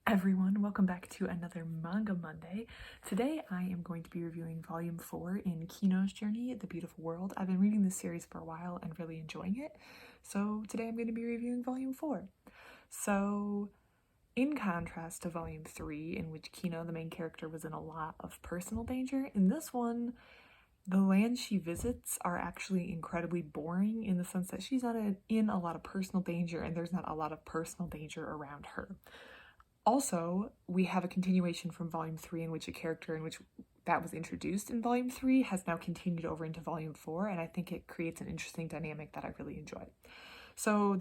Everyone, welcome back to another Manga Monday. Today I am going to be reviewing Volume 4 in Kino's Journey, The Beautiful World. I've been reading this series for a while and really enjoying it, so today I'm going to be reviewing Volume 4. So, in contrast to Volume 3, in which Kino, the main character, was in a lot of personal danger, in this one, the lands she visits are actually incredibly boring in the sense that she's not in a lot of personal danger and there's not a lot of personal danger around her. Also, we have a continuation from Volume 3 in which a character in which that was introduced in Volume 3 has now continued over into Volume 4, and I think it creates an interesting dynamic that I really enjoy. So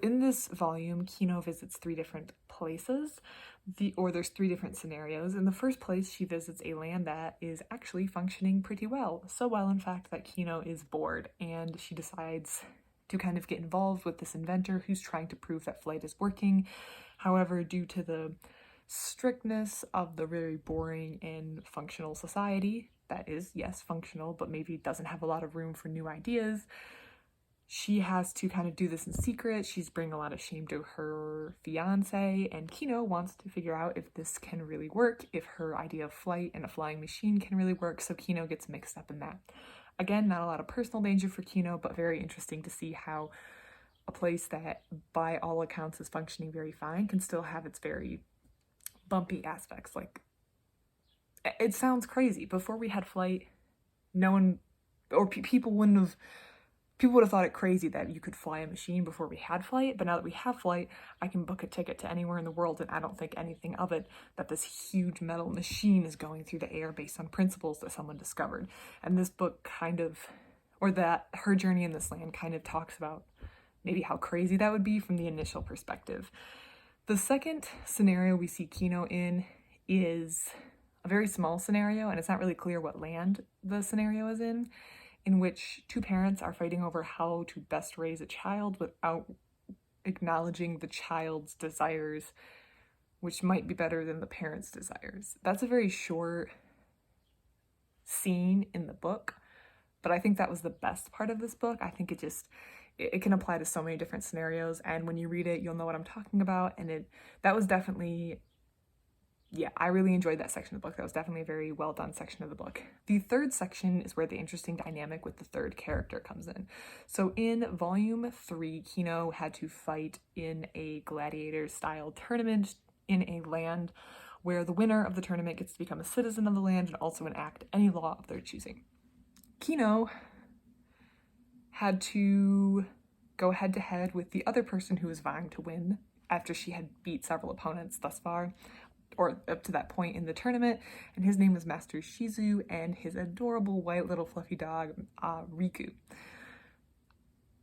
in this volume, Kino visits 3 different places, there's 3 different scenarios. In the first place, she visits a land that is actually functioning pretty well. So well, in fact, that Kino is bored, and she decides to kind of get involved with this inventor who's trying to prove that flight is working. However, due to the strictness of the very boring and functional society, that is, yes, functional, but maybe doesn't have a lot of room for new ideas, she has to kind of do this in secret. She's bringing a lot of shame to her fiance, and Kino wants to figure out if this can really work, if her idea of flight and a flying machine can really work, so Kino gets mixed up in that. Again, not a lot of personal danger for Kino, but very interesting to see how a place that, by all accounts, is functioning very fine can still have its very bumpy aspects. Like, it sounds crazy. Before we had flight, no one, or people would have thought it crazy that you could fly a machine before we had flight, but now that we have flight, I can book a ticket to anywhere in the world and I don't think anything of it, that this huge metal machine is going through the air based on principles that someone discovered. And this book kind of, or that her journey in this land kind of talks about maybe how crazy that would be from the initial perspective. The second scenario we see Kino in is a very small scenario, and it's not really clear what land the scenario is in which 2 parents are fighting over how to best raise a child without acknowledging the child's desires, which might be better than the parents' desires. That's a very short scene in the book, but I think that was the best part of this book. I think it can apply to so many different scenarios, and when you read it, you'll know what I'm talking about, and that was definitely, yeah, I really enjoyed that section of the book. That was definitely a very well done section of the book. The third section is where the interesting dynamic with the third character comes in. So in Volume 3, Kino had to fight in a gladiator-style tournament in a land where the winner of the tournament gets to become a citizen of the land and also enact any law of their choosing. Kino had to go head-to-head with the other person who was vying to win after she had beat several opponents thus far, or up to that point in the tournament, and his name was Master Shizu and his adorable white little fluffy dog, Riku.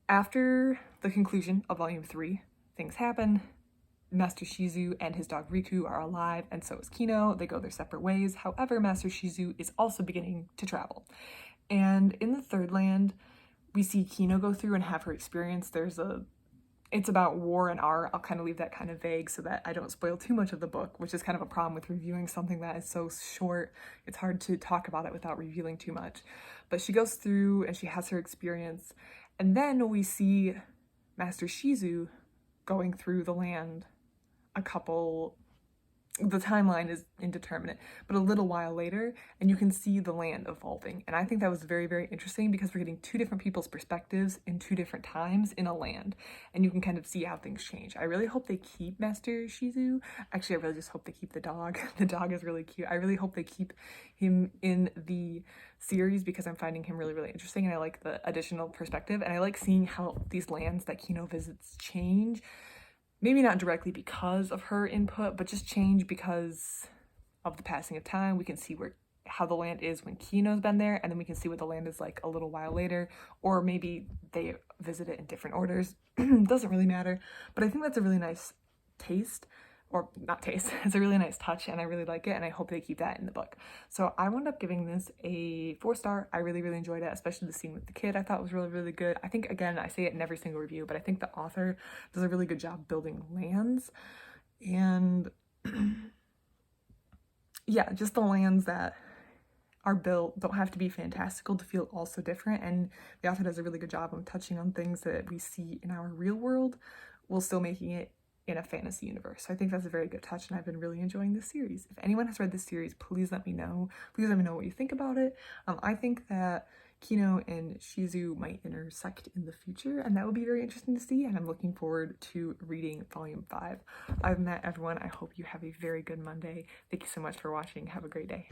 After the conclusion of Volume 3, things happen. Master Shizu and his dog Riku are alive, and so is Kino. They go their separate ways. However, Master Shizu is also beginning to travel. And in the third land, we see Kino go through and have her experience. It's about war and art. I'll kind of leave that kind of vague so that I don't spoil too much of the book, which is kind of a problem with reviewing something that is so short. It's hard to talk about it without revealing too much. But she goes through and she has her experience. And then we see Master Shizu going through the land the timeline is indeterminate, but a little while later, and you can see the land evolving. And I think that was very, very interesting because we're getting 2 different people's perspectives in 2 different times in a land, and you can kind of see how things change. I really hope they keep Master Shizu. Actually, I really just hope they keep the dog. The dog is really cute. I really hope they keep him in the series because I'm finding him really, really interesting, and I like the additional perspective, and I like seeing how these lands that Kino visits change. Maybe not directly because of her input, but just change because of the passing of time. We can see how the land is when Kino's been there, and then we can see what the land is like a little while later, or maybe they visit it in different orders. Doesn't really matter, but I think that's a really nice taste, or not taste, it's a really nice touch, and I really like it, and I hope they keep that in the book. So I wound up giving this a 4-star. I really, really enjoyed it, especially the scene with the kid. I thought was really, really good. I think, again, I say it in every single review, but I think the author does a really good job building lands, and yeah, just the lands that are built don't have to be fantastical to feel also different, and the author does a really good job of touching on things that we see in our real world while still making it in a fantasy universe. So I think that's a very good touch, and I've been really enjoying this series. If anyone has read this series, please let me know. Please let me know what you think about it. I think that Kino and Shizu might intersect in the future, and that would be very interesting to see, and I'm looking forward to reading Volume 5. Other than that, everyone, I hope you have a very good Monday. Thank you so much for watching. Have a great day.